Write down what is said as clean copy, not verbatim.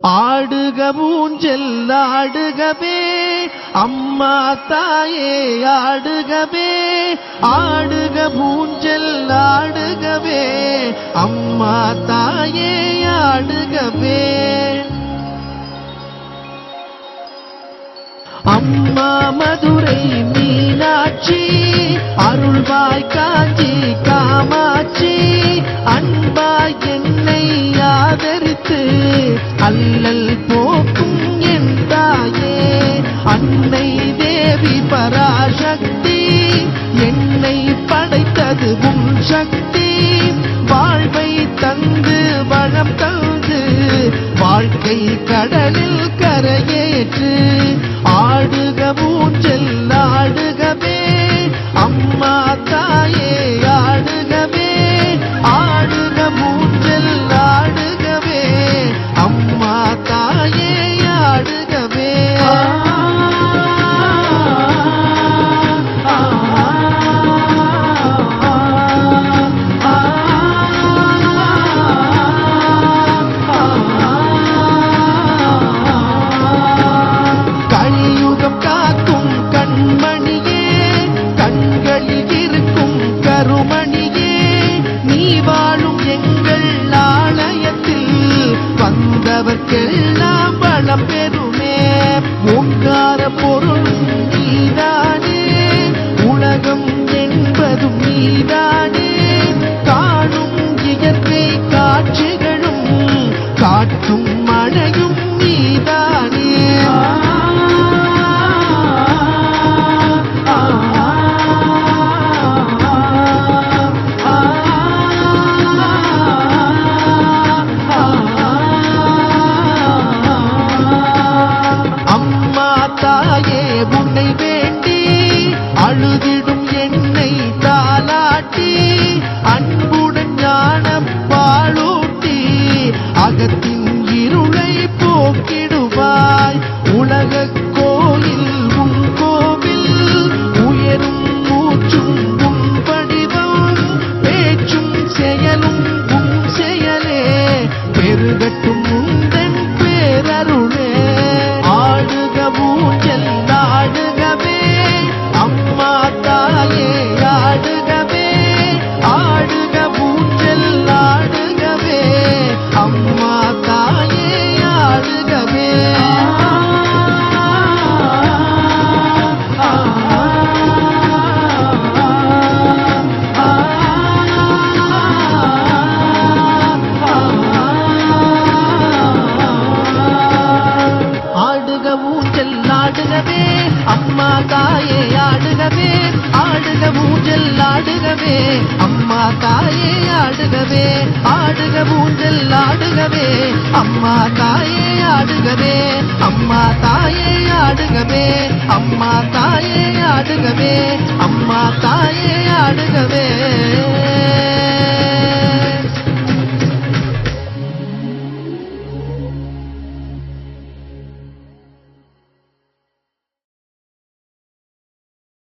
ஆடுக ஊஞ்சல் ஆடுகவே அம்மா தாயே ஆடுகவே, ஆடுக ஊஞ்சல் ஆடுகவே அம்மா தாயே ஆடுகவே. அம்மா மதுரை மீனாட்சி, அருள்வாய் காஞ்சி காமாட்சி, அன்பாய் என்னை ஆதரித்து அல்லல் போக்கும் என் தாயே. அன்னை தேவி பராசக்தி, என்னை படைத்தது உன் சக்தி. வாழ்வை தந்து வளம் தந்து வாழ்க்கை கடலில் கரையேற்று. ஆடுக ஊஞ்சல் ஆடுகவே அம்மா தாயே ஆடுகவே, ஆடுக ஊஞ்சல் ஆடுகவே அம்மா தாயே ஆடுகவே. கலியுகம் காக்கும் கண்மணியே, கண்களில் இருக்கும் கருமணியே, நீ வாழும் எங்கள் ஆலயத்தில் வந்தவர்க்கெல்லாம் வளம் பெறுமே. ஓங்கார பொருளும் நீதானே, உலகம் என்பதும் நீதானே. காணும் இயற்கை காட்சிகளும் காட்டும் மழையும் நீதானே. அம்மா தாயே உன்னை வேண்டி அழுதிடும் என்னை தாலாட்டி, அன்புடன் ஞானம் பாலூட்டி அகத்தின் இருளை போக்கிடுவாய். உலக கோயில் உன் கோவில், உயரும் மூச்சும் உன் வடிவம், பேச்சும் செயலும் உன் செயலே, பெருகட்டும் உந்தன் பேரருளே. ஆடுக ஊஞ்சல் ஆடுகவே அம்மா தாயே ஆடுகவே, ஆடுக ஊஞ்சல் ஆடுகவே அம்மா தாயே ஆடுகவே. ஆடுக ஊஞ்சல் ஆடுகவே அம்மா தாயே ஆடுகவே, ஆடுக ஊஞ்சல் ஆடுகவே அம்மா தாயே ஆடுகவே, ஆடுக ஊஞ்சல் ஆடுகவே அம்மா தாயே ஆடுகவே, அம்மா தாயே ஆடுகவே, அம்மா தாயே ஆடுகவே, அம்மா தாயே ஆடுகவே.